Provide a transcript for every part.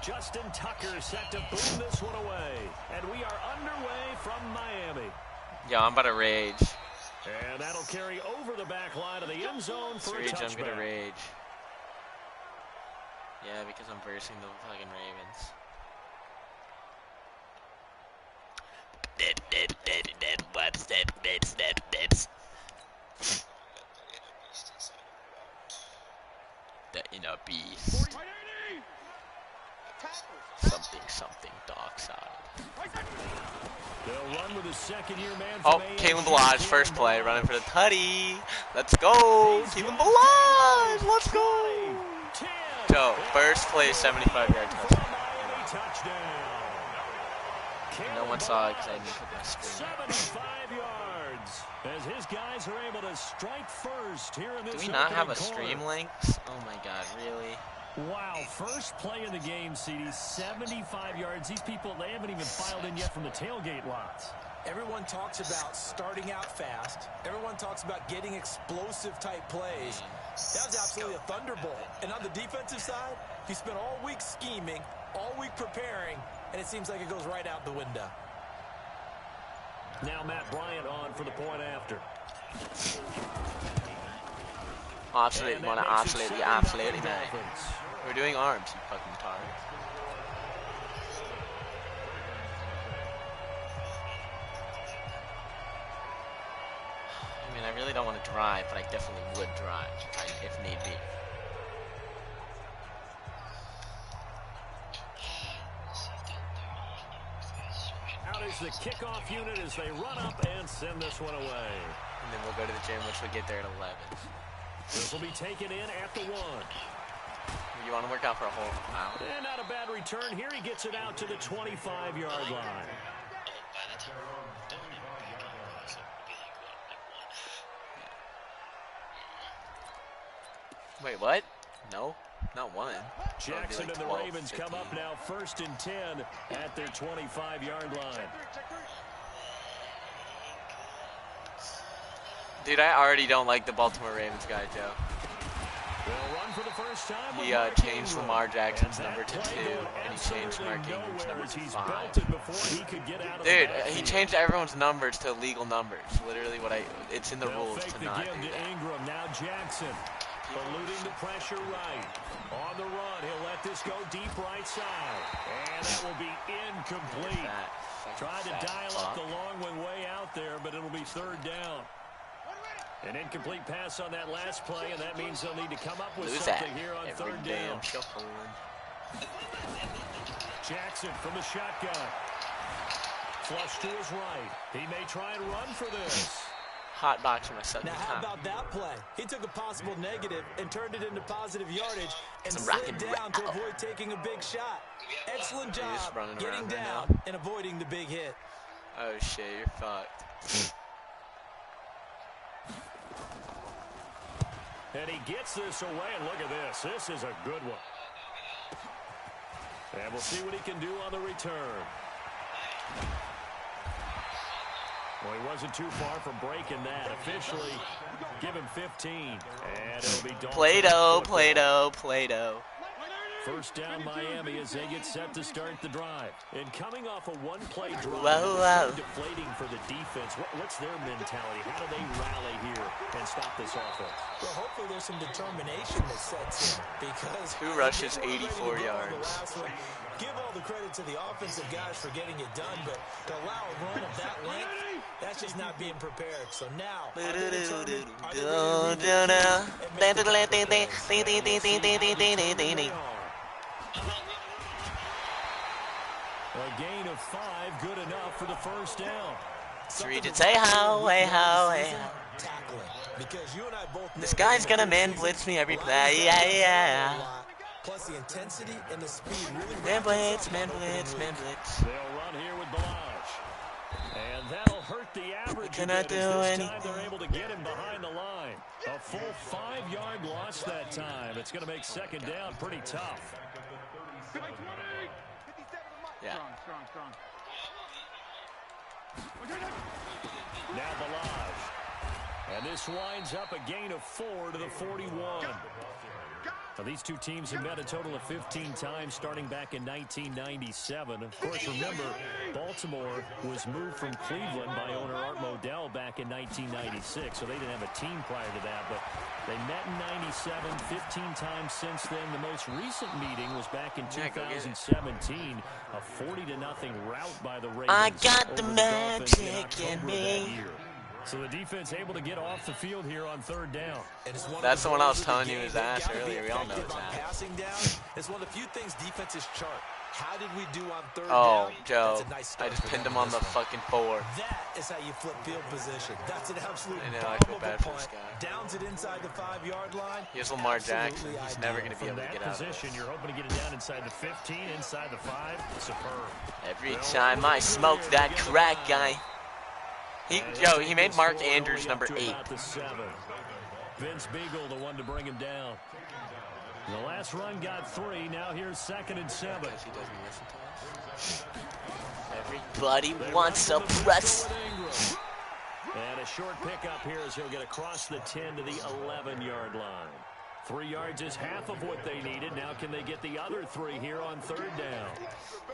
Justin Tucker set to boom this one away. And we are underway from Miami. Yo, I'm about to rage. And that'll carry over the back line of the end zone for a touchback. I'm gonna rage. Yeah, because I'm versing the fucking Ravens. The inner beast. Something dark side. They'll run with a second-year man. Oh, Kalen Balaj, first play, running for the tutty. Let's go, Kalen Balaj. Let's go. So, first play, 75-yard touchdown. No one saw it because I didn't put my screen. 75 yards as his guys are able to strike first here in this. Do we not have a stream links? Oh my God, really? Wow, first play in the game, CD, 75 yards. These people, they haven't even filed in yet from the tailgate lots. Everyone talks about starting out fast. Everyone talks about getting explosive type plays. That was absolutely a thunderbolt. And on the defensive side, he spent all week scheming, all week preparing, and it seems like it goes right out the window. Now Matt Bryant on for the point after. Absolutely, man. Absolutely, man. We're doing arms, you fucking retard. I mean, I really don't want to drive, but I definitely would drive if need be. Out is the kickoff unit as they run up and send this one away. And then we'll go to the gym, which will get there at 11. This will be taken in at the 1. You want to work out for a whole hour? And not a bad return here. He gets it out to the 25-yard line. Wait, what? No, not one. Jackson like and 12, the Ravens 15. come up now 1st and 10 at their 25-yard line. Dude, I already don't like the Baltimore Ravens guy, Joe. They'll run for the first time. He changed Lamar Jackson's number to 2, and he changed Mark Ingram's number to 5. Dude, he changed everyone's numbers to legal numbers. Literally, it's in the rules to not do that. Ingram, now Jackson, eluding the pressure right. On the run, he'll let this go deep right side, and that will be incomplete. Tried to dial up the long one way out there, but it'll be 3rd down. An incomplete pass on that last play, and that means they'll need to come up with something here on 3rd down. Jackson from the shotgun. Flush to his right. He may try and run for this. Hot boxing myself. Now, how about that play? He took a possible negative and turned it into positive yardage and slid down to avoid taking a big shot. Excellent job getting down and avoiding the big hit. Oh, shit, you're fucked. And he gets this away, and look at this. This is a good one. And we'll see what he can do on the return. Well, he wasn't too far from breaking that. Officially, give him 15. And it'll be Play-Doh. First down Miami as they get set to start the drive. And coming off a one-play drive, deflating for the defense. What's their mentality? How do they rally here and stop this offense? Well, hopefully there's some determination that sets in. Because who rushes 84 yards? Give all the credit to the offensive guys for getting it done, but to allow a run of that length, that's just not being prepared. So now, a gain of 5, good enough for the first down. 3 to say how, hey how. Because you and I both know this guy's gonna man blitz me every play, yeah. Plus the intensity and the speed really man blitz. They'll run here with Balaj. And that'll hurt the average. Cannot do anything. This time they're able to get him behind the line. A full 5-yard loss that time. It's going to make 2nd down pretty tough. Yeah. Now Balaj. And this winds up a gain of 4 to the 41. Now, these two teams have met a total of 15 times starting back in 1997. Of course, remember, Baltimore was moved from Cleveland by owner Art Modell back in 1996, so they didn't have a team prior to that. But they met in 97, 15 times since then. The most recent meeting was back in 2017, a 40-0 rout by the Ravens. I got the magic in me. So the defense able to get off the field here on third down. That's the one I was telling you his ass earlier. We all know his ass. Passing down is one of the few things defenses chart. How did we do on third down? Joe, I just pinned him on the fucking 4. That is how you flip field position. That's an absolute I feel bad for this guy. Downs it inside the 5-yard line. Here's Lamar Jackson. He's never going to be able to get out of position. You're hoping to get it down inside the 15, inside the 5. Superb. Every time I smoke that crack guy. He made Mark Andrews number 8. Vince Beagle, the one to bring him down. The last run got 3. Now here's 2nd and 7. He doesn't listen to us. Everybody wants a press. And a short pickup here as he'll get across the 10 to the 11-yard line. 3 yards is half of what they needed. Now can they get the other 3 here on third down?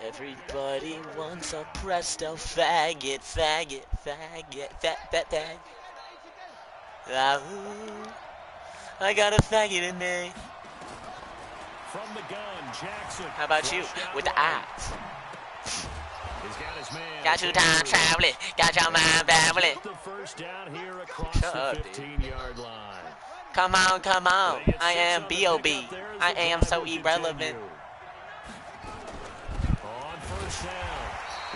Everybody wants a presto faggot, faggot, faggot, fag. I got a faggot in me. From the gun, Jackson. How about you with the eyes? He's got his man. Got you time traveling. Got your mind babbling. The first down here across the 15-yard line. Come on, come on. I am B.O.B. I am so irrelevant. On first down,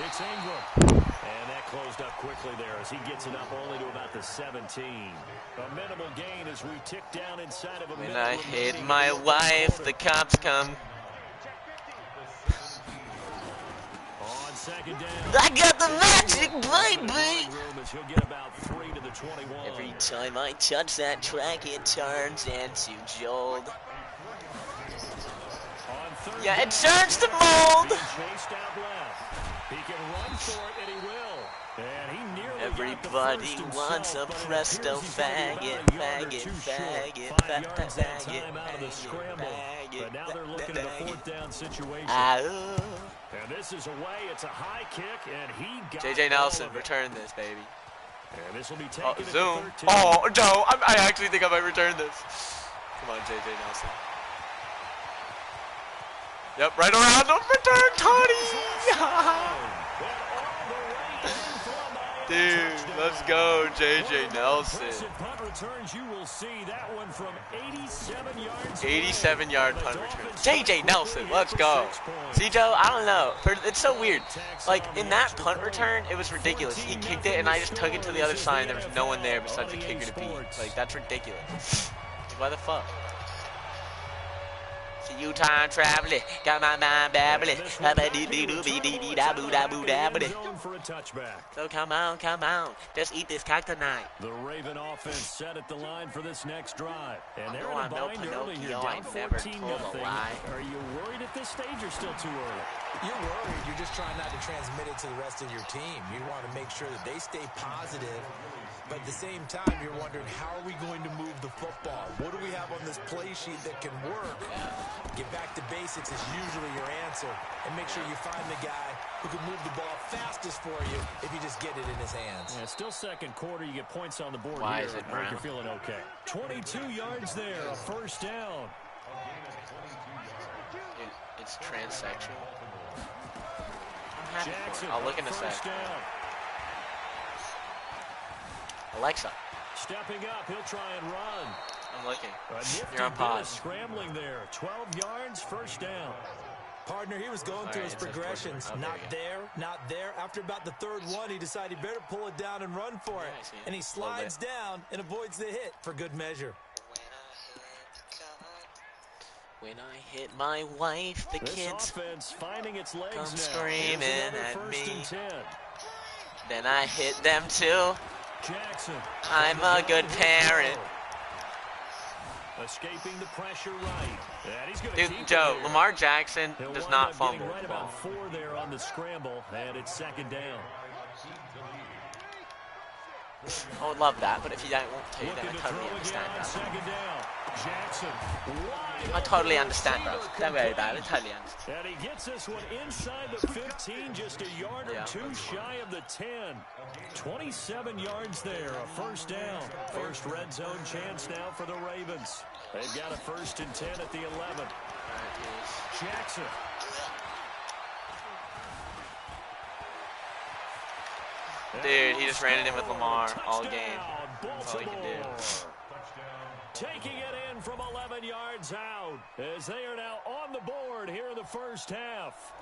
it's Ingram. And that closed up quickly there as he gets it up only to about the 17. A minimal gain as we tick down inside of a minute. When I hit my wife, the cops come. On second down. I got the magic, baby. He'll get about 3 to the 21. Every time I touch that track, it turns into gold. Yeah, it turns to mold. He can run for it, and he will. And he nearly everybody wants a presto faggot, faggot, faggot, faggot, out of the scramble. But now they're looking at a 4th down situation. And this is away. It's a high kick, and he got J.J. Nelson, return this, baby. And this will be taken zoom. Oh, no, I actually think I might return this. Come on, J.J. Nelson. Yep, right around the return, Tony. Dude, let's go, J.J. Nelson. Punt returns, you will see that one from 87 yards. 87-yard punt return. J.J. Nelson, let's go. See, Joe, I don't know. It's so weird. Like, in that punt return, it was ridiculous. He kicked it, and I just took it to the other side, and there was no one there besides the kicker to beat. Like, that's ridiculous. Like, why the fuck? See you time traveling, got my mind babbling. So come on, just eat this cock tonight. The Raven offense set at the line for this next drive, and they're in a no bind early here, down 14-0. Are you worried at this stage or still too early? You're worried. You're just trying not to transmit it to the rest of your team. You want to make sure that they stay positive. But at the same time, you're wondering, how are we going to move the football? What do we have on this play sheet that can work? Get back to basics is usually your answer. And make sure you find the guy who can move the ball fastest for you if you just get it in his hands. Yeah, still second quarter. You get points on the board. Why here. Is it Brown? You're feeling okay. 22 yards there, a first down. It's transsexual. Jackson, I'll look in a sec. Alexa. Stepping up, he'll try and run. I'm looking. You're on pause. Scrambling there. 12 yards, first down. Partner, he was going through his progressions. Okay, not there. After about the 3rd one, he decided he better pull it down and run for it. And he slides down and avoids the hit for good measure. When I hit my wife, the kids finding its legs come now. Screaming at me. Then I hit them too. Jackson. I'm a good parent. Escaping the pressure right. Dude, Joe, Lamar Jackson does not fumble. Right about 4 there on the scramble, and it's 2nd down. I would love that, but if you don't want to, then I totally understand, bro. I totally understand, bro. Don't worry about it. I totally understand. And he gets this one inside the 15, just a yard or two shy of the 10. 27 yards there, a first down. First red zone chance now for the Ravens. They've got a 1st and 10 at the 11. Jackson. Dude, he just ran it in with Lamar all game. That's all he can do. Taking it in from 11 yards out as they are now on the board here in the first half.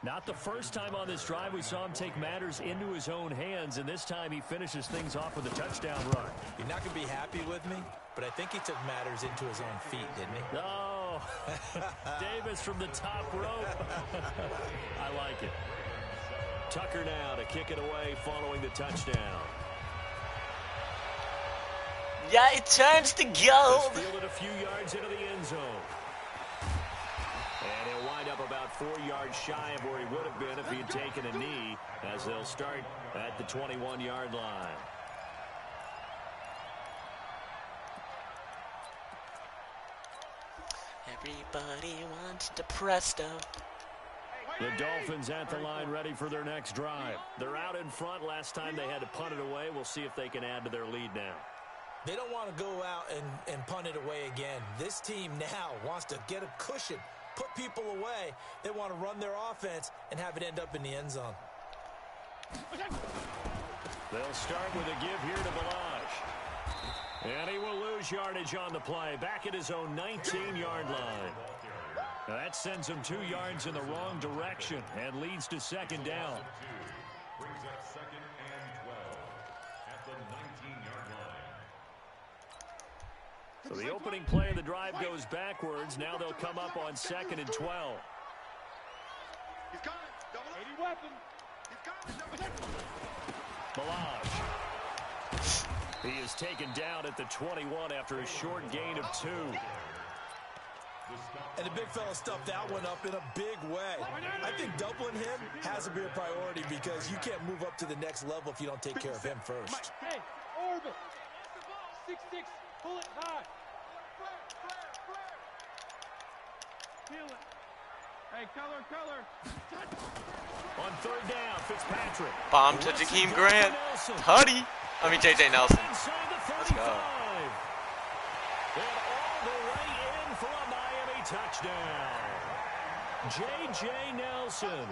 Not the first time on this drive we saw him take matters into his own hands, and this time he finishes things off with a touchdown run. You're not going to be happy with me, but I think he took matters into his own feet, didn't he? Oh, Davis from the top rope. I like it. Tucker now to kick it away following the touchdown. Yeah, it turns to gold. Fielded a few yards into the end zone. And he'll wind up about 4 yards shy of where he would have been if he had taken a knee, as they'll start at the 21-yard line. Everybody wants to presto. The Dolphins at the line ready for their next drive. They're out in front. Last time they had to punt it away. We'll see if they can add to their lead now. They don't want to go out and punt it away again. This team now wants to get a cushion, put people away. They want to run their offense and have it end up in the end zone. They'll start with a give here to Balaj. And he will lose yardage on the play. Back at his own 19-yard line. That sends him 2 yards in the wrong direction and leads to 2nd down. Brings up 2nd and 12 at the 19-yard line. So the opening play of the drive goes backwards. Now they'll come up on 2nd and 12. He's coming. Double 80 weapon. He's coming. Balaj. He is taken down at the 21 after a short gain of 2. And the big fella stuffed that one up in a big way. I think doubling him has to be a priority because you can't move up to the next level if you don't take care of him first. Hey, orbit. 6-6, pull it high. Feel it. Hey, color. On 3rd down, Fitzpatrick. Bomb to Jakeem Grant. Tutty. I mean, J.J. Nelson. Let's go. And all the way in for a Miami touchdown. J.J. Nelson,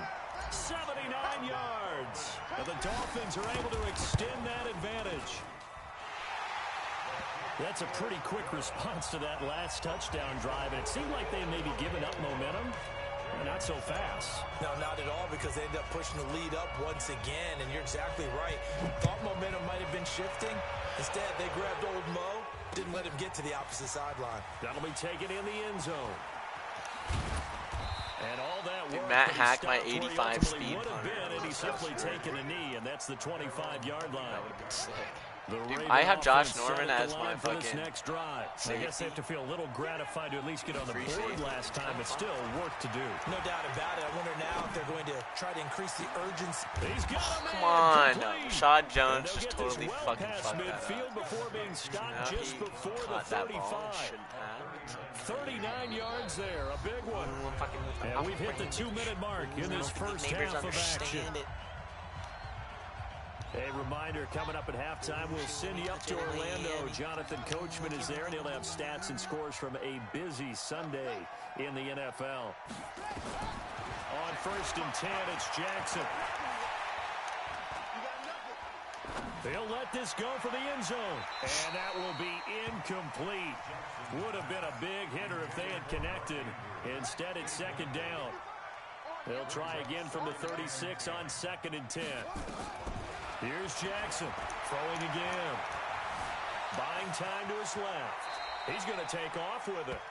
79 yards. And the Dolphins are able to extend that advantage. That's a pretty quick response to that last touchdown drive. And it seemed like they maybe given up momentum. Not so fast. No, not at all, because they ended up pushing the lead up once again, and you're exactly right. Thought momentum might have been shifting. Instead, they grabbed old Mo, didn't let him get to the opposite sideline. That'll be taken in the end zone. And all that work. Matt hacked my 85 speed punter. And he's simply taken a knee, and that's the 25-yard line. That would have been sick. Dude, I have Josh Norman as my fucking fucking drive. I guess they have to feel a little gratified to at least get on the board last time, but still work to do. No doubt about it. I wonder now if they're going to try to increase the urgency. He's got a Come man on, complete. Rashad Jones And just they'll get totally this fucking past fucked that midfield up. before being stopped Now just he before the caught that ball. 35. Shouldn't have. 39 yards there, a big one. And we've hit the 2-minute mark in this first half of action. A reminder, coming up at halftime, we'll send you up to Orlando. Jonathan Coachman is there, and he'll have stats and scores from a busy Sunday in the NFL. On 1st and 10, it's Jackson. They'll let this go for the end zone. And that will be incomplete. Would have been a big hitter if they had connected. Instead, it's 2nd down. They'll try again from the 36 on 2nd and 10. Here's Jackson, throwing again. Buying time to his left. He's going to take off with it.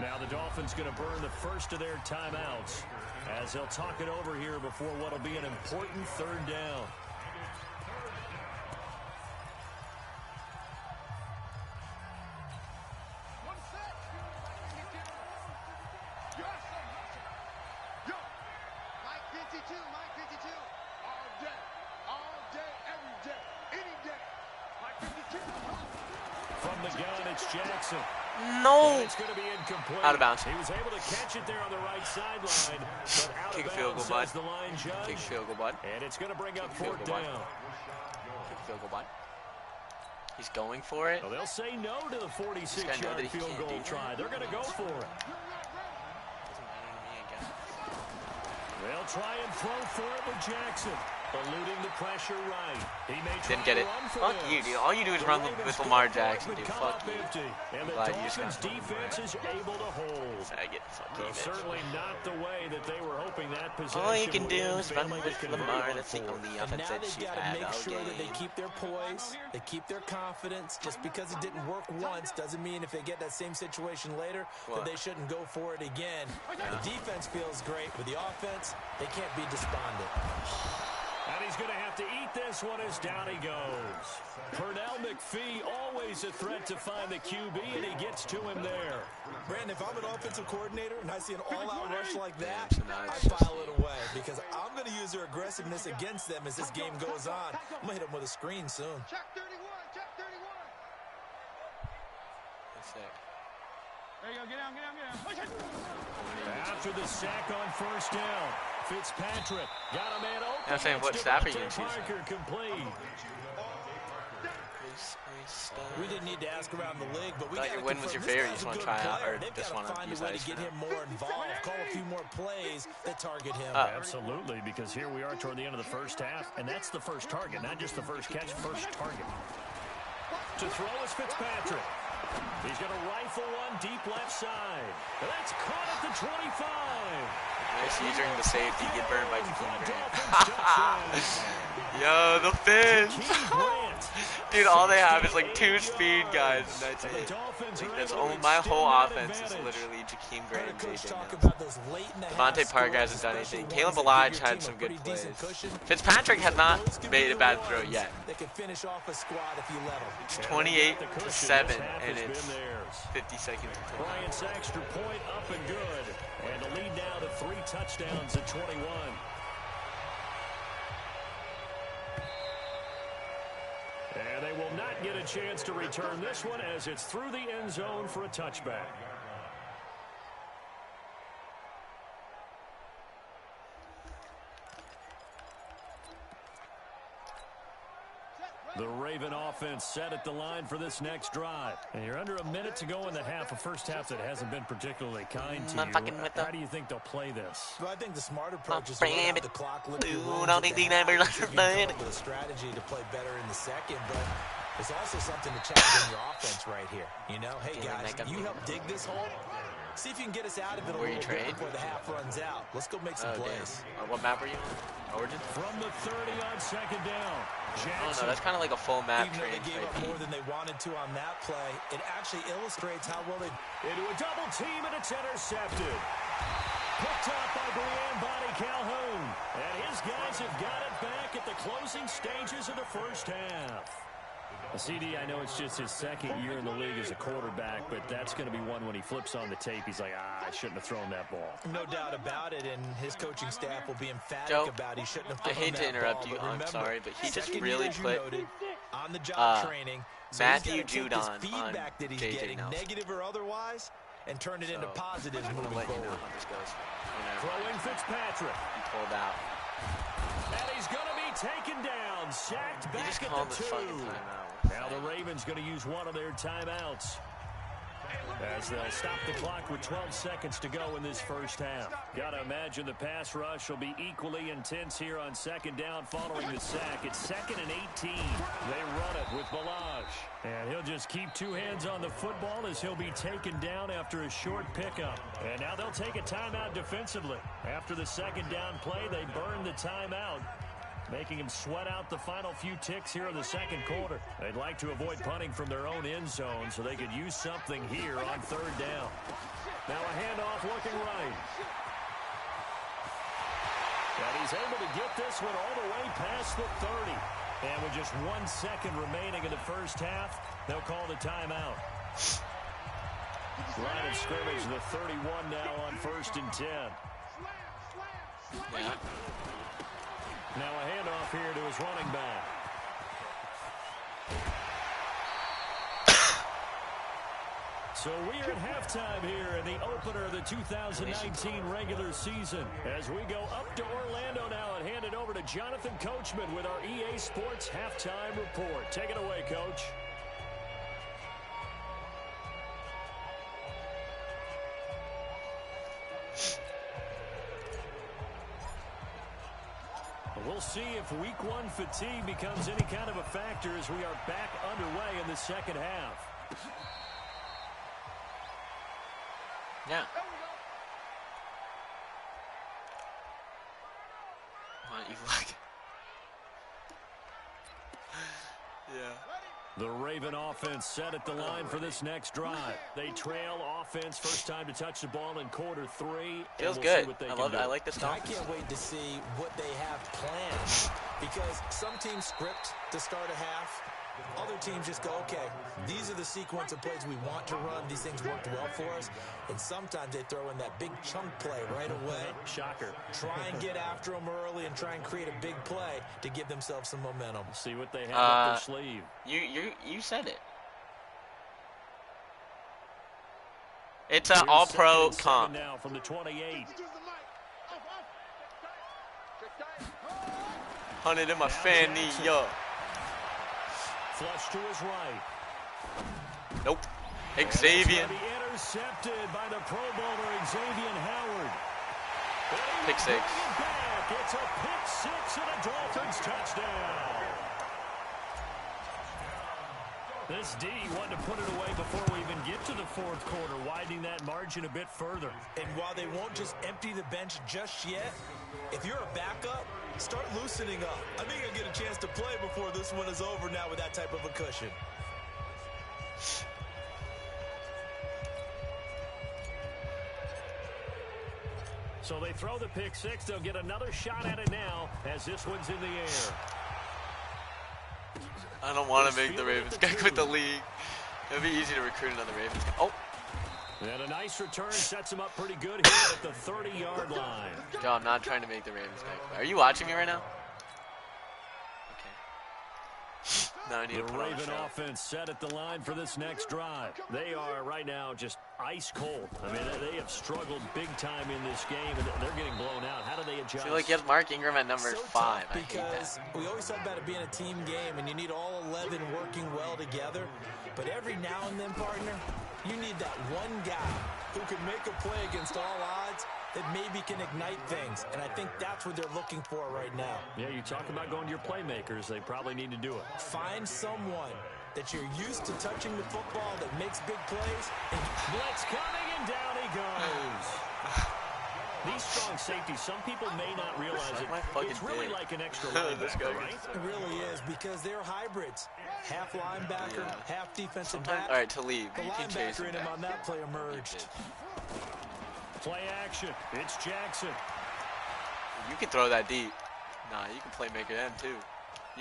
Now the Dolphins going to burn the first of their timeouts as they'll talk it over here before what will be an important 3rd down. Mike 52, all day, all the gun, it's Jackson. No. It's going to be incomplete. Out of bounds. He was able to catch it there on the right sideline, but out Kick of field bounds goal, bud. says the line judge. Kick field goal, bud. And it's going to bring up Kick field fourth goal, bud. down. Kick field goal, bud. He's going for it. Well, they'll say no to the 46-yard field goal try. They're going to go for it. They'll try and throw for it with Jackson. Eluding the pressure right. He may try Didn't get it. to run for Fuck this. you, dude. All you do is run with Lamar Jackson, dude. Fuck you. And the Glad you just Dolphins' got defense is able to hold. Faggot. Fuck you, Well, bitch. certainly not the way that they were hoping that possession. All you can would do end. is run Family with can Lamar. be That's the on only And now offense that they've she's got to had make all sure that they game. keep their poise, they keep their confidence. Just because it didn't work once doesn't mean if they get that same situation later that they shouldn't go for it again. The defense feels great, but the offense, they can't be despondent. And he's going to have to eat this one as down he goes. FuzzyMcFluffy, always a threat to find the QB, and he gets to him there. Brandon, if I'm an offensive coordinator and I see an all-out rush like that, so now I it's just file it away because I'm going to use their aggressiveness against them as this game goes on. I'm going to hit them with a screen soon. Check 31, check 31. That's it. There you go, get down, get down, get down. Push it. After the sack on first down, Fitzpatrick got a man open. I'm saying, what staff are you gonna choose? Parker complete. We didn't need to ask around the league, but we Thought got your to win was your favorite. You just want to try out, or just want to find use a way ice to get now. him more involved, call a few more plays that target him. Absolutely, because here we are toward the end of the first half, and that's the first target, not just the first catch, first target. To throw is Fitzpatrick. He's going to rifle one deep left side. That's caught at the 25. He's during the safety, get burned by Jakeem Grant. Yo, the Fins. Dude, all they have is like 2 speed guys, and that's it. Like, that's all, my whole offense is literally Jakeem Grant and JJ Daniels. Devontae Parker hasn't done anything. Caleb Elijah had some good plays. Fitzpatrick has not made a bad throw yet. It's 28-7, and it's 50 seconds until Bryant's extra point up and good. And the lead now to 3 touchdowns at 21. And they will not get a chance to return this one as it's through the end zone for a touchback. The Raven offense set at the line for this next drive. And you're under a minute to go in the half, a first half that hasn't been particularly kind to you. How do you think they'll play this? Well, I think the smart approach is to run out the clock, look at the strategy to play better in the second, but there's also something to challenge in your offense right here. You know, hey guys, you help dig this hole. See if you can get us out of it a little bit before the half runs out. Let's go make some plays. What map are you on? Origin? From the 30 on second down. Jackson. Oh no, that's kind of like a full map Even though train. they gave up more than they wanted to on that play, it actually illustrates how well they... Into a double team, and it's intercepted. Picked up by Brian Body Calhoun. And his guys have got it back at the closing stages of the first half. CD, I know it's just his second year in the league as a quarterback, but that's going to be one when he flips on the tape. He's like, I shouldn't have thrown that ball. No doubt about it, and his coaching staff will be emphatic about he shouldn't have thrown that I hate to interrupt ball, you, I'm remember, sorry, but he just second really year, as you put noted, on the job training. So Matthew he's gotta take Judon this on feedback that he's JJ getting, Nelson. negative or otherwise, and turn it into positives I'm moving gonna let you forward. know how this goes. Throwing Fitzpatrick. He pulled out. And he's going to be taken down. Sacked He back just at called the this 2. fucking timeout. Now the Ravens going to use one of their timeouts as they'll stop the clock with 12 seconds to go in this first half. Got to imagine the pass rush will be equally intense here on second down following the sack. It's 2nd and 18. They run it with Balaj. And he'll just keep 2 hands on the football as he'll be taken down after a short pickup. And now they'll take a timeout defensively. After the second down play, they burn the timeout, making him sweat out the final few ticks here in the second quarter. They'd like to avoid punting from their own end zone so they could use something here on third down. Now a handoff looking right. And he's able to get this one all the way past the 30. And with just 1 second remaining in the first half, they'll call the timeout. Line of scrimmage, the 31 now on 1st and 10. Yeah. Now a handoff here to his running back. So we are at halftime here in the opener of the 2019 regular season. As we go up to Orlando now and hand it over to Jonathan Coachman with our EA Sports halftime report. Take it away, Coach. We'll see if week one fatigue becomes any kind of a factor as we are back underway in the second half. Yeah. Why don't you look? Yeah. The Raven offense set at the line for this next drive. They trail offense first time to touch the ball in quarter 3. Feels good. I like this stuff. I can't wait to see what they have planned because some teams script to start a half. Other teams just go, okay, these are the sequence of plays we want to run. These things worked well for us. And sometimes they throw in that big chunk play right away. Shocker. Try and get after them early and try and create a big play to give themselves some momentum. See what they have up their sleeve. You said it. It's an all-pro comp. Now from the 28. Hunted in my fanny, yo. Flush to his right. Nope. Xavier. Be intercepted by the Pro Bowler Xavier Howard. Pick 6. It's a pick 6 and a Dolphins touchdown. This D wanted to put it away before we even get to the fourth quarter, widening that margin a bit further. And while they won't just empty the bench just yet, if you're a backup, start loosening up. I think you'll get a chance to play before this one is over now with that type of a cushion. So they throw the pick 6. They'll get another shot at it now as this one's in the air. I don't want to make the Ravens guy quit the league. It'd be easy to recruit another Ravens guy. Oh. And a nice return sets him up pretty good here at the 30-yard line. Joe, I'm not trying to make the Ravens guy quit. Are you watching me right now? Okay. Now I need to put on a Raven show. offense set at the line for this next drive. They are right now just ice cold. I mean, they have struggled big time in this game, and they're getting blown out. How do they adjust? I feel like you have Mark Ingram at number 5. I hate because that. we always talk about it being a team game, and you need all 11 working well together. But every now and then, partner, you need that one guy who can make a play against all odds that maybe can ignite things. And I think that's what they're looking for right now. Yeah, you talk about going to your playmakers. They probably need to do it. Find someone that you're used to touching the football that makes big plays. And blitz coming, and down he goes. These strong safeties, some people may not realize it. It's really like an extra linebacker, right? It really is because they're hybrids. Half linebacker, half defensive back. All right, to leave. The You can chase linebacker him in him back. on that play emerged. Play action. It's Jackson. You can throw that deep. Nah, you can playmaker them too.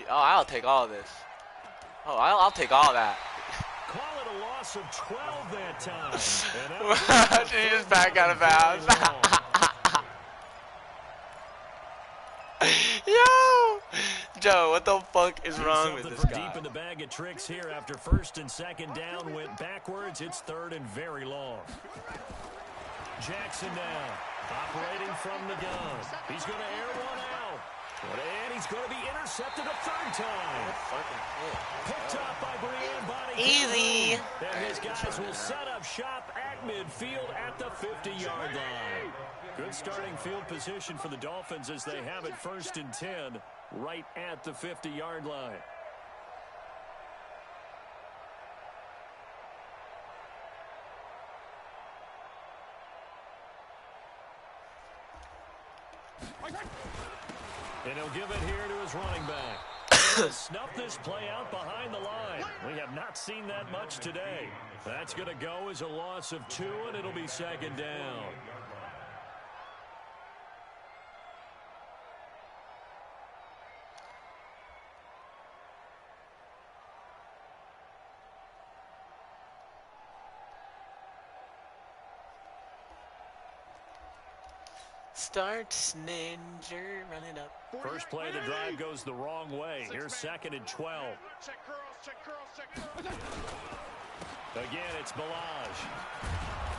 Oh, I'll take all of this. Oh, I'll take all that. Call it a loss of 12 that time. She just back out of bounds. Yo! Joe, what the fuck is wrong with this guy? Deep in the bag of tricks here after first and second down went backwards. It's third and very long. Jackson now, operating from the gun. He's going to air one out. And he's going to be intercepted a third time. Picked up by Brian Body. Easy. And his guys will set up shop at midfield at the 50-yard line. Good starting field position for the Dolphins as they have it first and 10 right at the 50-yard line. And he'll give it here to his running back. Snuff this play out behind the line. We have not seen that much today. That's going to go as a loss of 2, and it'll be second down. Starts Ninja running up. First play of the drive goes the wrong way. Here's second and 12. Again, it's Balaj.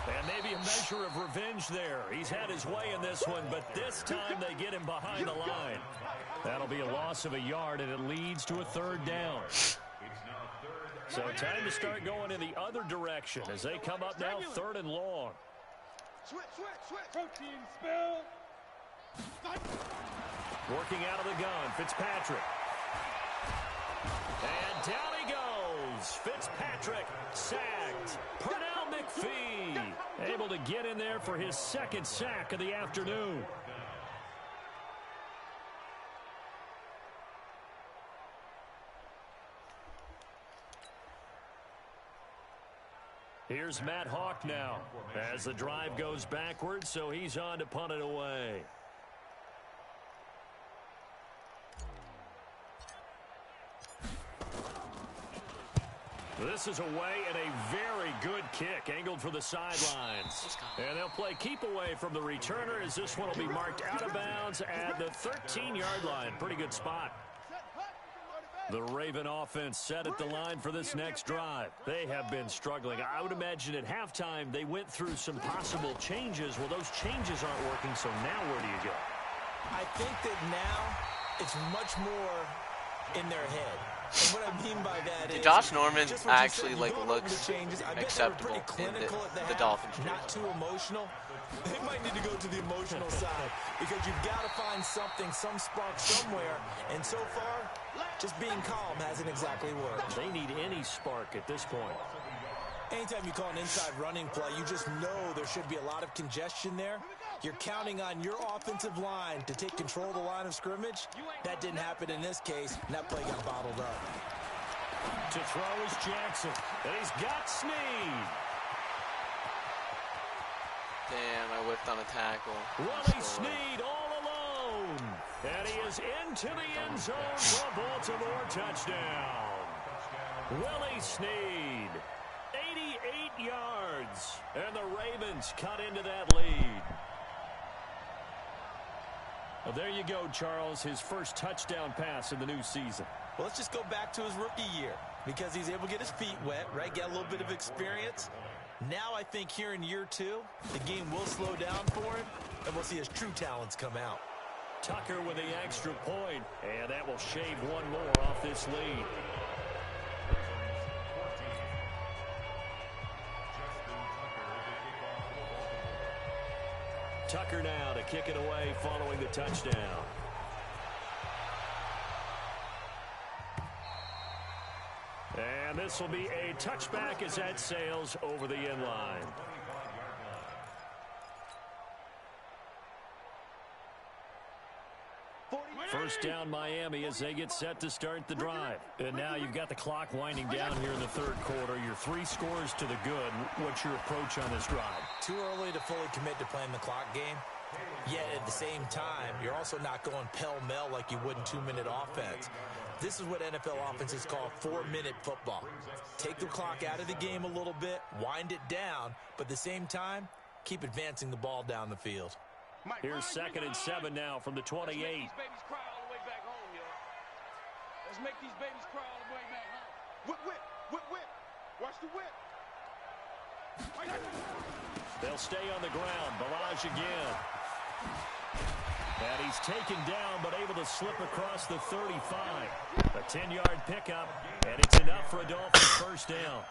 And maybe a measure of revenge there. He's had his way in this one, but this time they get him behind the line. That'll be a loss of a yard, and it leads to a 3rd down. So time to start going in the other direction as they come up now 3rd and long. Switch. Protein spill. Working out of the gun, Fitzpatrick. And down he goes. Fitzpatrick sacked. Pernell McPhee able to get in there for his 2nd sack of the afternoon. Here's Matt Hawk now as the drive goes backwards, so he's on to punt it away. This is away and a very good kick angled for the sidelines. And they'll play keep away from the returner as this one will be marked out of bounds at the 13-yard line. Pretty good spot. The Raven offense set at the line for this next drive. They have been struggling. I would imagine at halftime they went through some possible changes. Well, those changes aren't working, so now where do you go? I think that now it's much more in their head. And what I mean by that is, Josh Norman actually said, like looks acceptable in the Dolphins. Not too emotional. They might need to go to the emotional side because you've got to find something, some spark somewhere. And so far, just being calm hasn't exactly worked. They need any spark at this point. Anytime you call an inside running play, you just know there should be a lot of congestion there. You're counting on your offensive line to take control of the line of scrimmage. That didn't happen in this case, and that play got bottled up. To throw is Jackson, and he's got Snead. Damn, I whipped on a tackle. Willie Snead all alone. And he is into the end zone for a Baltimore touchdown. Willie Snead, 88 yards. And the Ravens cut into that lead. Well, there you go, Charles, his first touchdown pass in the new season. Well, let's just go back to his rookie year because he's able to get his feet wet, right? Get a little bit of experience. Now I think here in year 2, the game will slow down for him, and we'll see his true talents come out. Tucker with the extra point, and that will shave one more off this lead. Tucker now to kick it away following the touchdown. And this will be a touchback as that sails over the end line. First down Miami as they get set to start the drive. And now you've got the clock winding down here in the third quarter. Your 3 scores to the good. What's your approach on this drive? Too early to fully commit to playing the clock game. Yet at the same time, you're also not going pell-mell like you would in 2-minute offense. This is what NFL offenses call 4-minute football. Take the clock out of the game a little bit, wind it down, but at the same time, keep advancing the ball down the field. Here's 2nd and 7 now from the 28. Let's make these babies cry all the way back home, yo. Let's make these babies cry all the way back home. Whip. Watch the whip. They'll stay on the ground. Balaj again. And he's taken down, but able to slip across the 35. A 10-yard pickup, and it's enough for a Dolphins first down.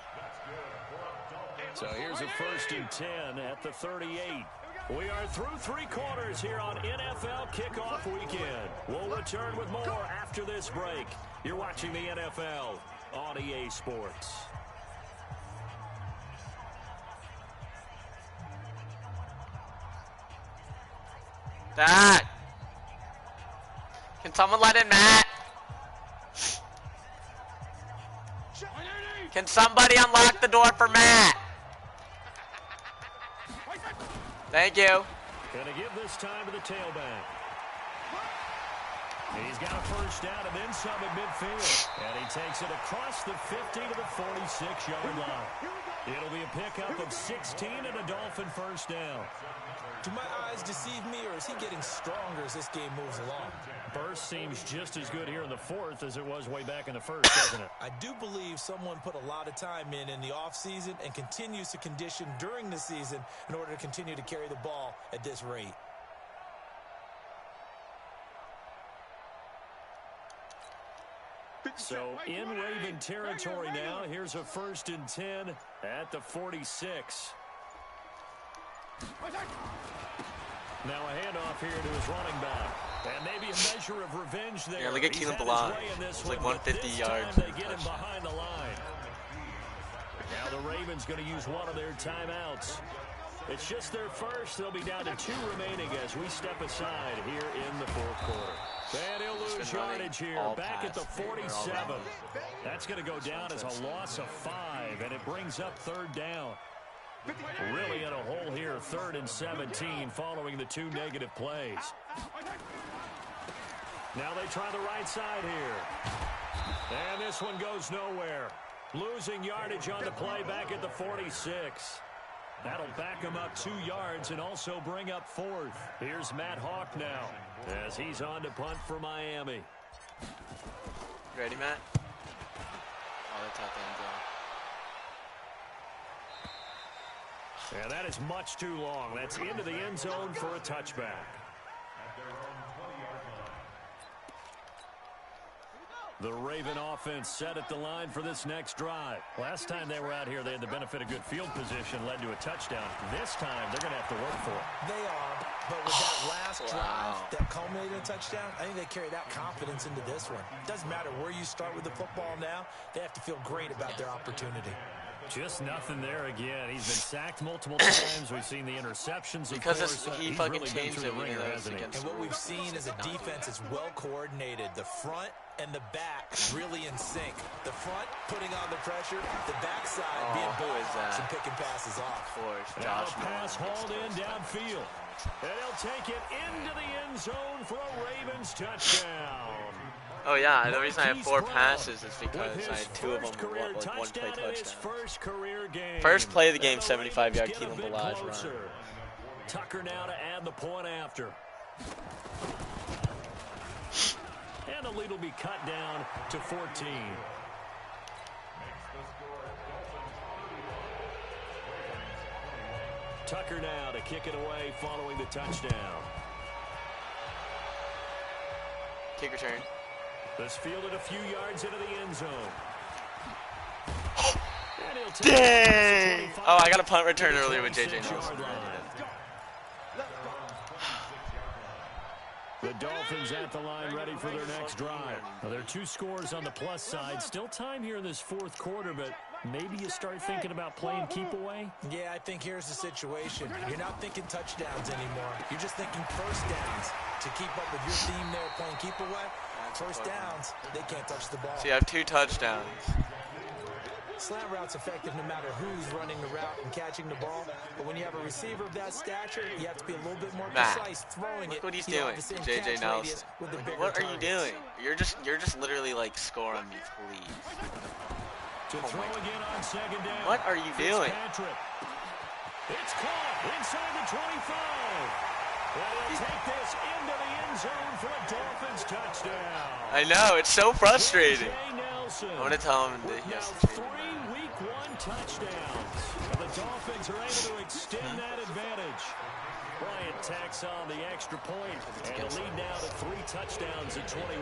So here's a 1st and 10 at the 38. We are through 3 quarters here on NFL Kickoff Weekend. We'll return with more after this break. You're watching the NFL on EA Sports. Dad! Can someone let in Matt? Can somebody unlock the door for Matt? Thank you. Gonna give this time to the tailback. He's got a first down and then some at midfield. And he takes it across the 50 to the 46-yard line. It'll be a pickup of 16 and a Dolphin first down. To my eyes, numbers deceive me, or is he getting stronger as this game moves along? Burst seems just as good here in the fourth as it was way back in the first, doesn't it? I do believe someone put a lot of time in the offseason and continues to condition during the season in order to continue to carry the ball at this rate. So in Raven territory now. Here's a 1st and 10 at the 46. Now a handoff here to his running back. And maybe a measure of revenge there. Yeah, look at Keelan Balaj. It's like 150 yards. They get him behind the line. Now the Ravens going to use one of their timeouts. It's just their first. They'll be down to 2 remaining as we step aside here in the fourth quarter. And he'll lose yardage here. Back at the 47. That's going to go down as a loss of 5, and it brings up 3rd down. Really in a hole here, 3rd and 17 following the 2 negative plays. Now they try the right side here. And this one goes nowhere. Losing yardage on the play back at the 46. That'll back him up 2 yards and also bring up 4th. Here's Matt Hawk now as he's on to punt for Miami. Ready, Matt? Oh, that's out there. And that is much too long. That's into the end zone for a touchback. The Raven offense set at the line for this next drive. Last time they were out here, they had the benefit of good field position, led to a touchdown. This time, they're going to have to work for it. They are, but with that last drive that culminated in a touchdown, I think they carry that confidence into this one. It doesn't matter where you start with the football now. They have to feel great about their opportunity. Just nothing there again. He's been sacked multiple times. We've seen the interceptions. Because he fucking really changed it when he was And against. what we've seen is a defense that's well coordinated. The front and the back really in sync. The front putting on the pressure, the backside being bullied and picking passes off. Now a pass hauled in downfield. And he'll take it into the end zone for a Ravens touchdown. Oh yeah, the reason I have 4 passes is because I had 2 of them were like 1-play touchdowns. First play of the game, 75-yard Keelan Balaj run. Tucker now to add the point after. And the lead will be cut down to 14. Tucker now to kick it away following the touchdown. Kick return. This fielded a few yards into the end zone. Dang! Oh, I got a punt return earlier with J.J. Nelson. The Dolphins at the line ready for their next drive. Now, there are 2 scores on the plus side. Still time here in this fourth quarter, but maybe you start thinking about playing keep away? Yeah, I think here's the situation. You're not thinking touchdowns anymore. You're just thinking first downs. To keep up with your theme there, playing keep away, first downs, they can't touch the ball. So you have 2 touchdowns. Slant route's effective no matter who's running the route and catching the ball. But when you have a receiver of that stature, you have to be a little bit more precise throwing look it. what he's doing, J.J. Nelson. What are you doing? You're just literally like, score on me, please. To throw again on 2nd down. What are you doing? It's caught inside the 25. Well, he'll take this into the end zone for a Dolphins touchdown. I know, it's so frustrating. I'm going to tell him that he has to 3 week 1 touchdowns. The Dolphins are able to extend that advantage. Bryant tacks on the extra point, and the lead now to 3 touchdowns at 21.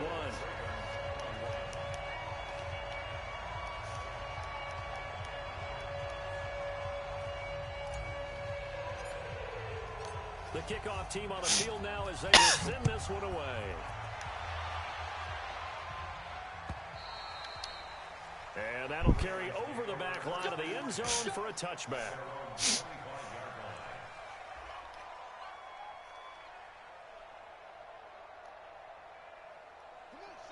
The kickoff team on the field now as they will send this one away. And that'll carry over the back line of the end zone for a touchback.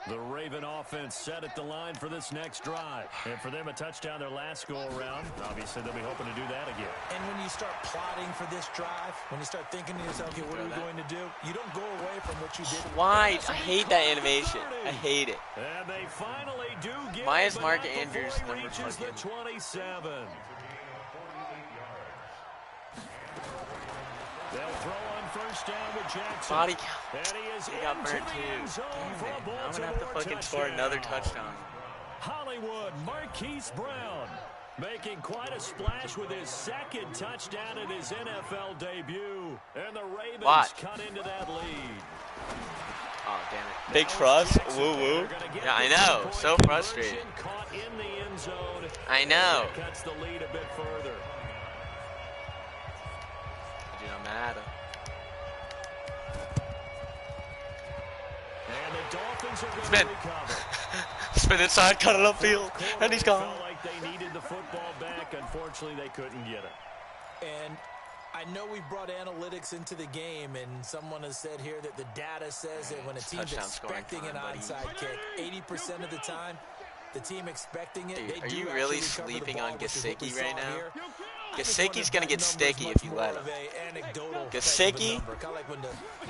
The Raven offense set at the line for this next drive. And for them, a touchdown their last go-around. Obviously, they'll be hoping to do that again. And when you start plotting for this drive, when you start thinking to yourself, okay, what are we going to do? You don't go away from what you did. Why? I hate that animation. I hate it. And they finally do get why is Mark Andrews number 27? They'll throw on first down with Jackson. Body count. And he is got into burnt the too. end zone for a I'm gonna have to Baltimore fucking score another touchdown. Hollywood Marquise Brown making quite a splash with his second touchdown in his NFL debut. And the Ravens cut into that lead. Oh, damn it. Big trust. Woo woo. Yeah, I know. So frustrating. Caught in the end zone. I know. Cuts the lead a bit further. It don't matter. And the Dolphins are going Spin. to recover. Spin inside, cut it upfield, and he's gone. Felt like they needed the football back. Unfortunately, they couldn't get it. And I know we brought analytics into the game, and someone has said here that the data says that when a team's expecting an onside kick, 80% of the time, the team expecting it, Dude, they are do you really actually recover the sleeping ball, on which is what we Gesicki right saw now? here. Gesicki's gonna get sticky if you let him. Gesicki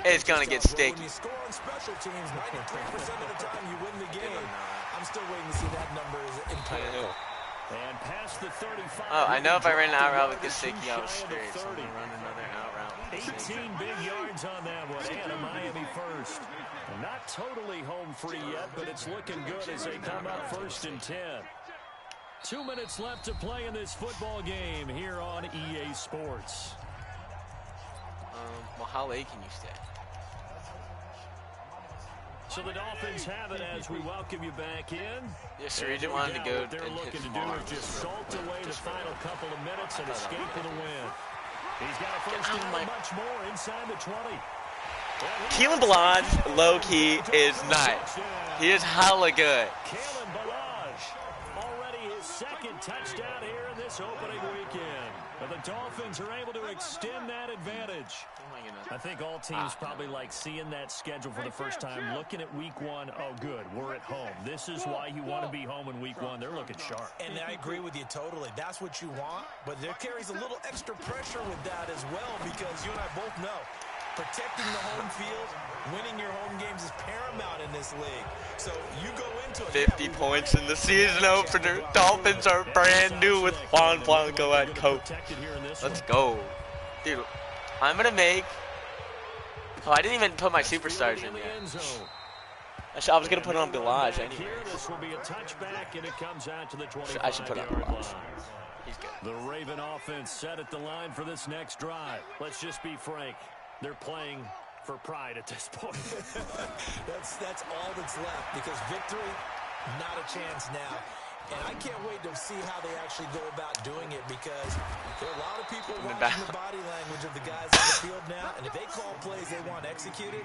is gonna get sticky. When you score on special teams, 93% of the time you win the game. I'm still waiting to see that number is empirical. And past the 35. Oh, I know if I ran an out route with Gesicki, I was straight. So I'm gonna run another out route. 18 big yards on that one, and a Miami first. Not totally home free yet, but it's looking good as they come up 1st and 10. 2 minutes left to play in this football game here on EA Sports. Well, how late can you stay? So the Dolphins have it as we welcome you back in. Yeah, sir, he didn't want to go. What they're looking to do is just salt away the final couple of minutes and escape with a win. He's got a first down and much more inside the 20. Keelan Ballage, low-key, is nice. He is hella good. Keelan Ballage, already his second touchdown here in this opening weekend. But the Dolphins are able to extend that advantage. Oh my goodness. I think all teams probably like seeing that schedule for the first time, looking at week one. Oh, good, we're at home. This is why you want to be home in week one. They're looking sharp. And I agree with you totally. That's what you want, but there carries a little extra pressure with that as well, because you and I both know protecting the home field, winning your home games is paramount in this league. So you go into it. 50 points in the season opener. Dolphins are brand new with Juan Blanco at coach. Let's go. Dude, I'm going to make... Oh, I didn't even put my superstars in yet. I was going to put it on Ballage anyway. I should put it on Ballage. He's good. The Raven offense set at the line for this next drive. Let's just be frank. They're playing for pride at this point. that's all that's left, because victory, not a chance now. And I can't wait to see how they actually go about doing it, because there are a lot of people watching the body language of the guys on the field now, and if they call plays they want executed,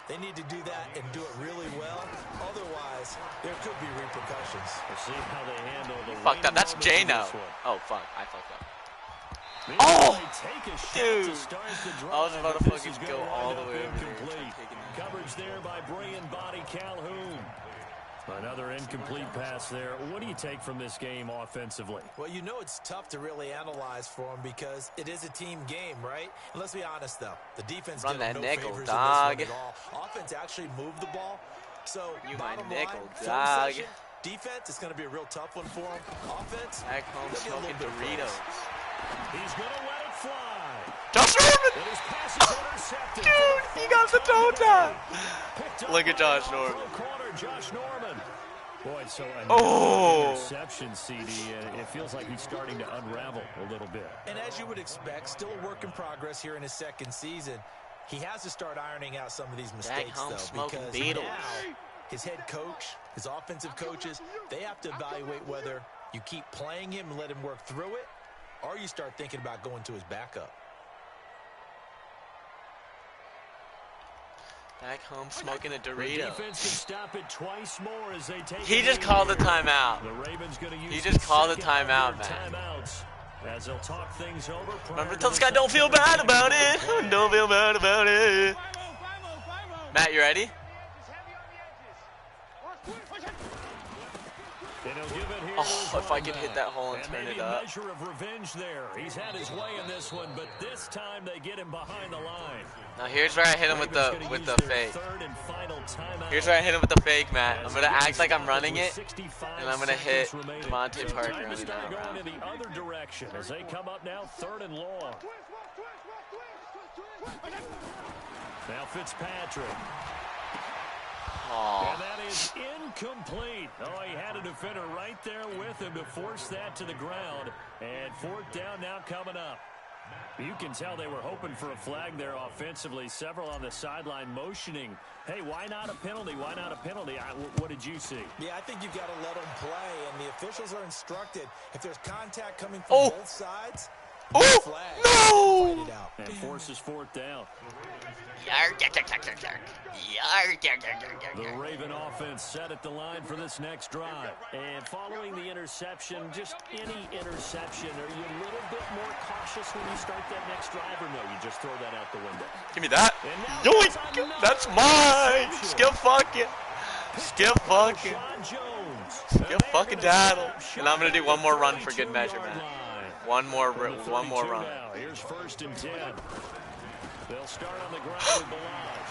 they need to do that and do it really well. Otherwise, there could be repercussions. We'll see how they handle the fucked up. That's J-No. Oh, fuck. I fucked up. Oh! Dude! I was about to fucking go all the way over there. Coverage there by Brian Body Calhoun. Another incomplete pass there. What do you take from this game offensively? Well, you know it's tough to really analyze for them, because it is a team game, right? And let's be honest, though. The defense run that no nickel, favors dog. in this one at all. Offense actually moved the ball. So, you my nickel, line, dog. Defense is going to be a real tough one for them. Offense, back home smoking Doritos. He's going to let it fly. Josh Norman! Dude, he got the toe tap. Look at Josh Norman. Josh Norman. Boy, so interception, CD. It feels like he's starting to unravel a little bit. And as you would expect, still a work in progress here in his second season. He has to start ironing out some of these mistakes, though, because now his head coach, his offensive coaches, they have to evaluate whether you keep playing him and let him work through it, or you start thinking about going to his backup. Back home smoking a Dorito. The defense can stop it twice more as they take he just called the timeout. He just called the timeout, man. As they'll talk things over. Remember, tell this guy don't feel bad about it. Don't feel bad about it. Matt, you ready? Oh, if I could hit that hole and turn it up. Measure of revenge there. He's had his way in this one, but this time they get him behind the line. Now here's where I hit him with the fake. Here's where I hit him with the fake, Matt. I'm gonna act like I'm running it, and I'm gonna hit Devontae Parker on the going in the other direction as they come up now 3rd and long. Now Fitzpatrick. Oh. And that is incomplete. Oh, he had a defender right there with him to force that to the ground. And fourth down now coming up. You can tell they were hoping for a flag there offensively. Several on the sideline motioning. Hey, why not a penalty? Why not a penalty? What did you see? Yeah, I think you've got to let them play, and the officials are instructed. If there's contact coming from both sides, flag. No! Fight it out. And forces fourth down. The Raven offense set at the line for this next drive. And following the interception, just any interception, are you a little bit more cautious when you start that next drive, or no, you just throw that out the window? Give me that. Yoink! That's mine! Skip fucking. Skip fucking. Skip fucking daddle. And I'm going to do one more run for good measure, man. One more run. Here's 1st and 10. They'll start on the ground with Balaj.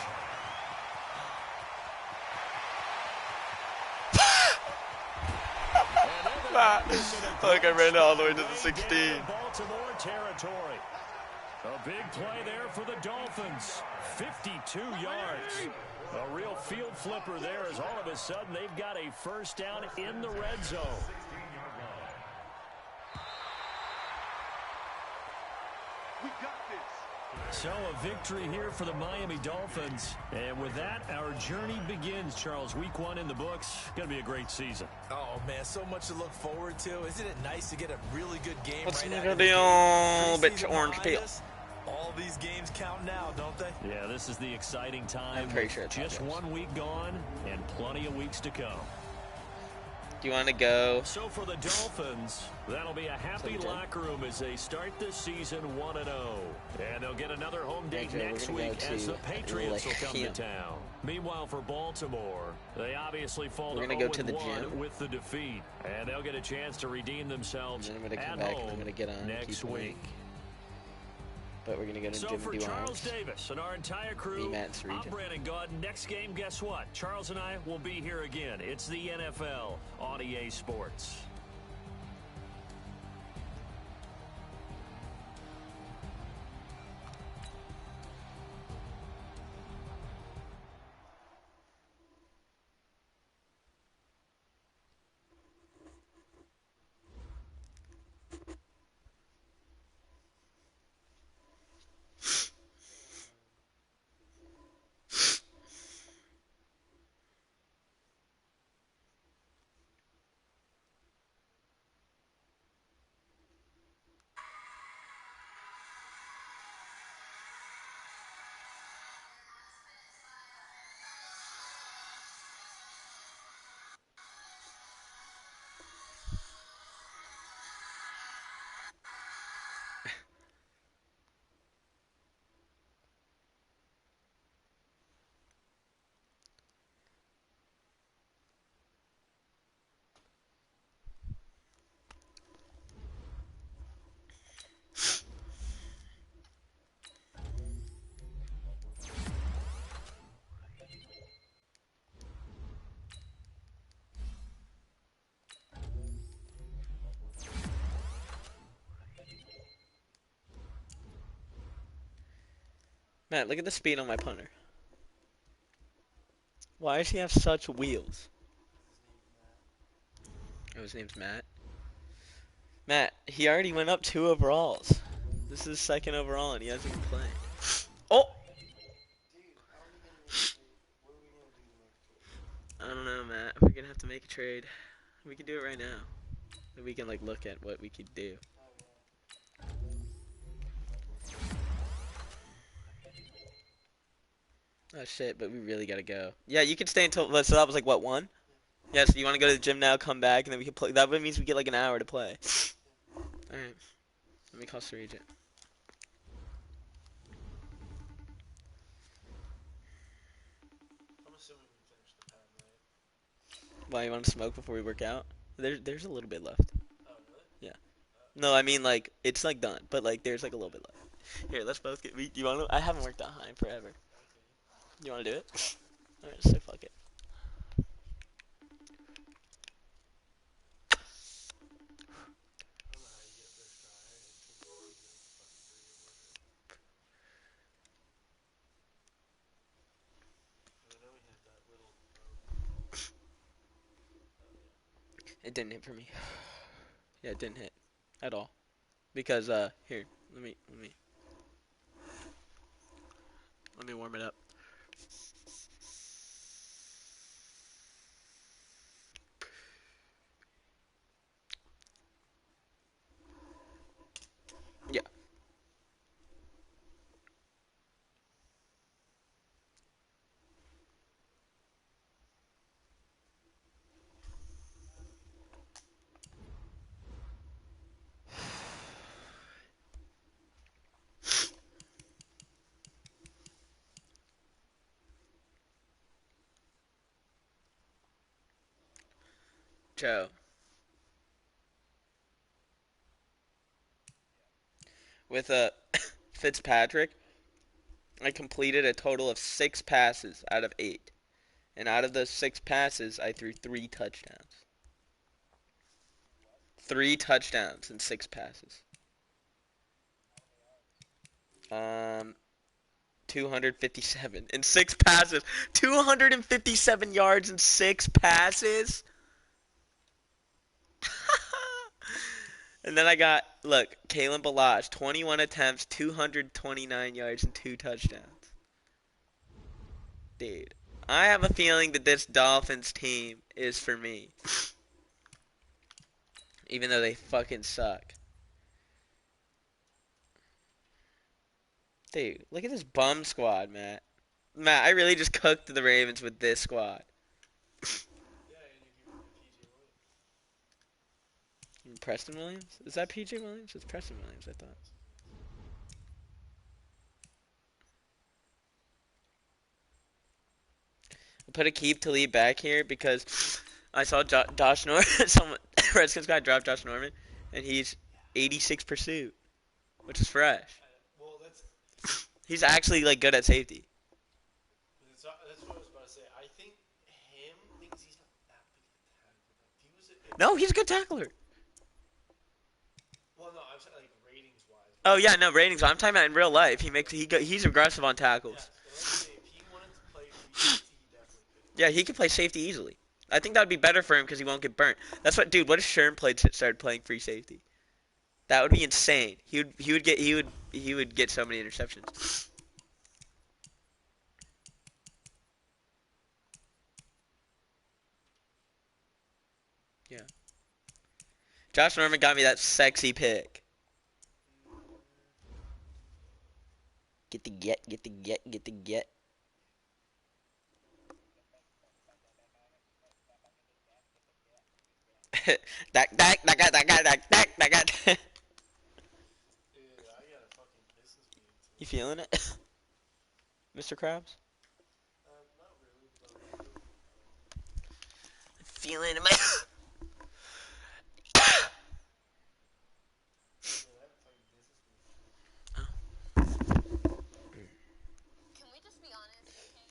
Look, I ran all the way to the 16. Baltimore territory. A big play there for the Dolphins. 52 yards. A real field flipper there as all of a sudden they've got a first down in the red zone. We got this. So a victory here for the Miami Dolphins. And with that, our journey begins, Charles. Week 1 in the books. Going to be a great season. Oh, man, so much to look forward to. Isn't it nice to get a really good game What's right the out of the deal? gate? Bit Preseason orange behind peel. us, all these games count now, don't they? Yeah, this is the exciting time. I'm pretty sure it's just obvious. 1 week gone and plenty of weeks to come. Do you want to go? So for the Dolphins, that'll be a happy locker room as they start this season 1-0. And they'll get another home date Okay, next we're gonna week go as to the Patriots will come to Lachiem. town. Meanwhile, for Baltimore, they obviously fall We're to gonna go to the 0-1 gym. with the defeat. And they'll get a chance to redeem themselves And then I'm gonna come at back and home I'm gonna get on next keep week. But we're gonna go to the So gym for and do Charles arms. Davis and our entire crew, Matt's I'm region. Brandon Gaud. Next game, guess what? Charles and I will be here again. It's the NFL on EA Sports. Matt, look at the speed on my punter. Why does he have such wheels? Oh, his name's Matt. Matt, he already went up 2 overalls. This is his 2nd overall and he hasn't even played. Oh! I don't know, Matt. We're gonna have to make a trade. We can do it right now. We can like look at what we could do. Oh shit, but we really gotta go. Yeah, you can stay until, so that was like what, 1? Yeah, so you wanna go to the gym now, come back, and then we can play. That means we get like an hour to play. Alright. Let me call Sir Regent. I'm assuming we finished the pad, right? Why, you wanna smoke before we work out? There's a little bit left. Oh, really? Yeah. No, I mean like, it's like done, but like there's like a little bit left. Here, let's both get, you wanna, I haven't worked out high in forever. You wanna do it? Alright, so fuck it. It didn't hit for me. Yeah, it didn't hit at all. Because here, let me warm it up. Yeah. Joe. With Fitzpatrick, I completed a total of 6 passes out of 8. And out of those 6 passes, I threw 3 touchdowns. 3 touchdowns in 6 passes. 257 in 6 passes. 257 yards in 6 passes. And then I got, look, Kalen Balazs, 21 attempts, 229 yards, and 2 touchdowns. Dude, I have a feeling that this Dolphins team is for me. Even though they fucking suck. Dude, look at this bum squad, Matt. Matt, I really just cooked the Ravens with this squad. Yeah, and you keep PJ Williams. Preston Williams? Is that PJ Williams? It's Preston Williams, I thought. I put a keep to lead back here because I saw Josh Norman. Someone Redskins guy dropped Josh Norman, and he's 86 pursuit, which is fresh. Well, that's He's actually like good at safety. that's what I was about to say. I think him because he's not that big of a tackle. If he was, No, he's a good tackler. well, no, I'm saying like ratings wise. Oh yeah, no ratings. I'm talking about in real life. He's aggressive on tackles. Yes, and let's say if he wanted to play free safety, he definitely could. Yeah, he can play safety easily. I think that would be better for him because he won't get burnt. That's what, dude. What if Sherm started playing free safety? That would be insane. He would get so many interceptions. Yeah. Josh Norman got me that sexy pick. Get the get. That. Dude, I got a fucking business meeting today. You feeling it, Mr. Krabs? Not really, but I'm Feeling it, dude, I have a fucking business meeting. Can we just be honest, okay?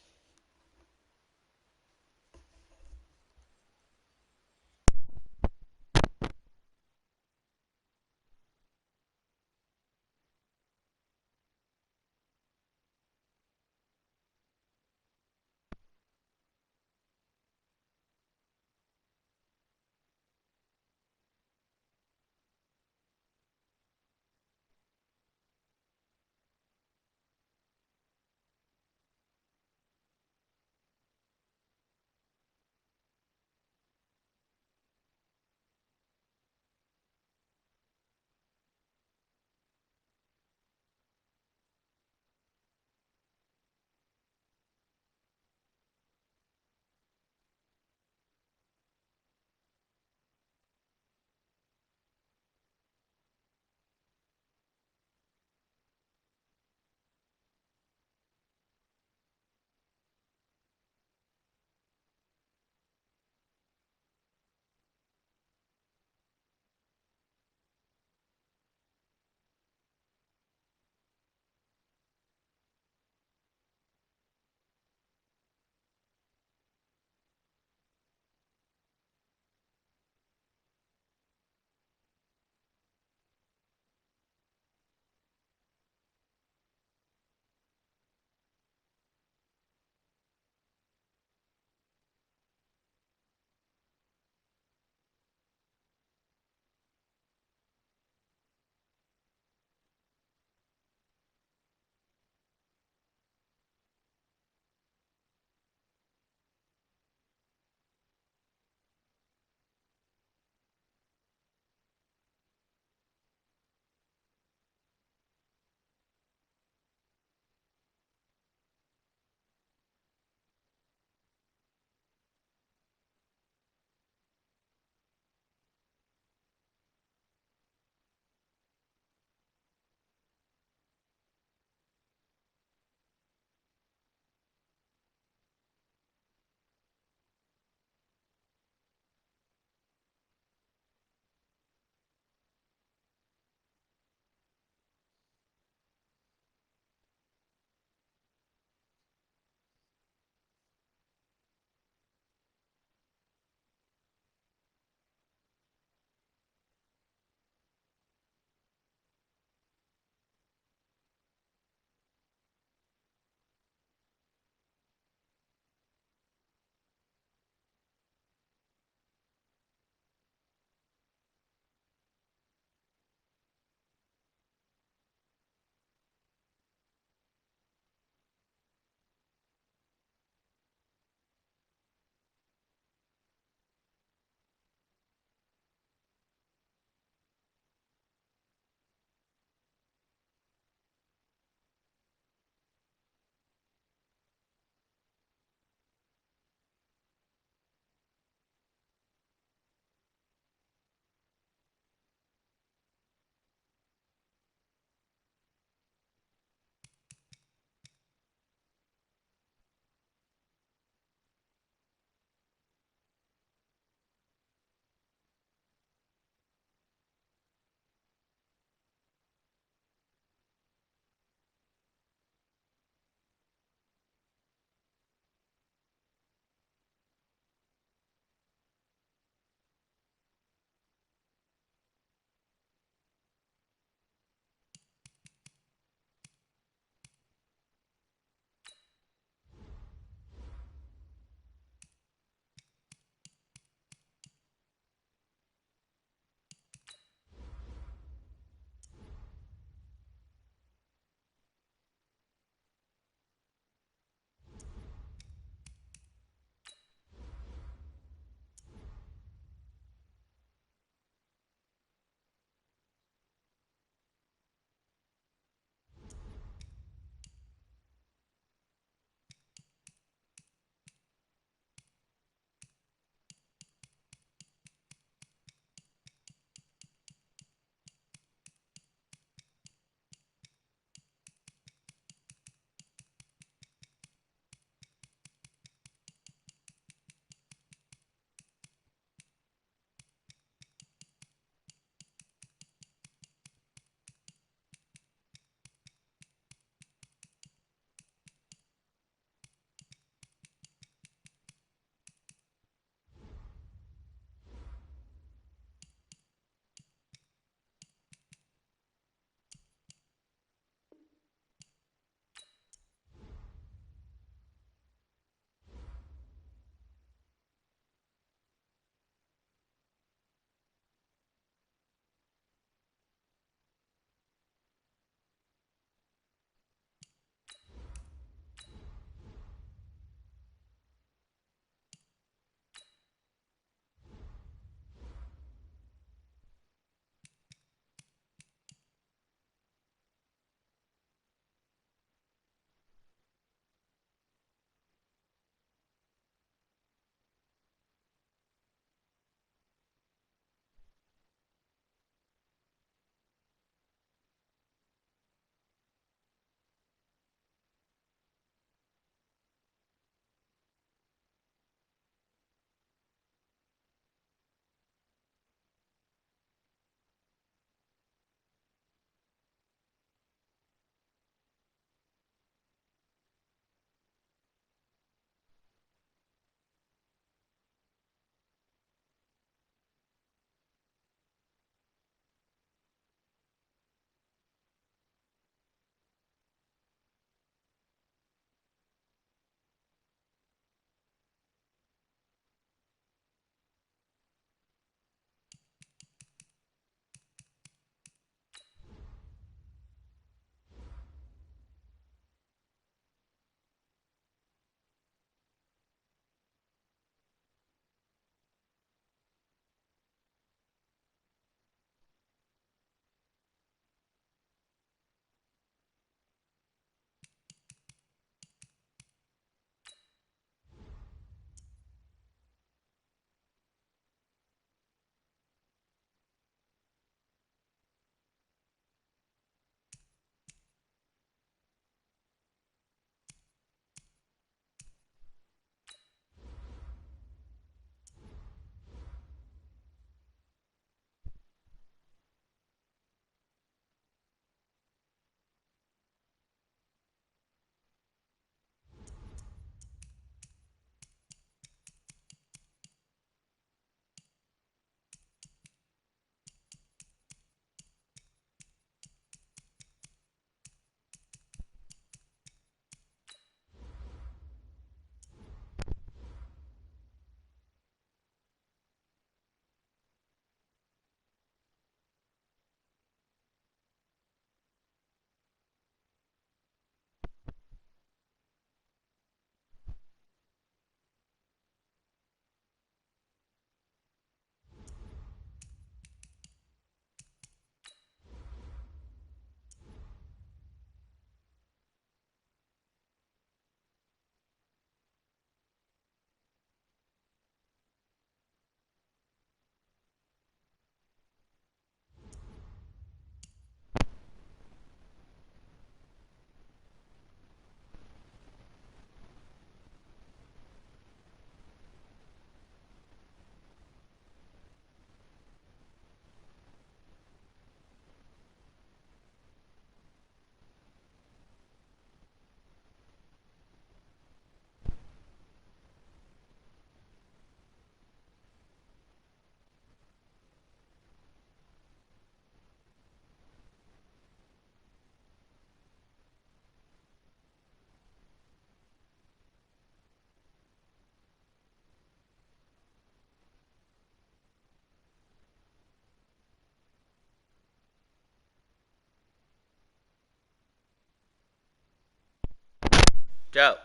Joe.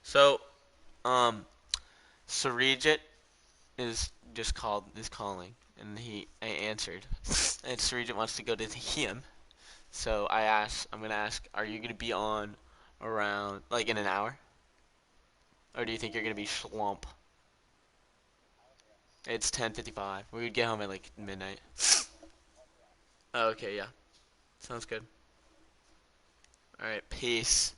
So, Sarijit is calling, and I answered, and Sarijit wants to go to him. So I'm gonna ask, are you gonna be on around like in an hour, or do you think you're gonna be slump? It's 10:55. We would get home at like midnight. Oh, okay, yeah, sounds good. All right, peace.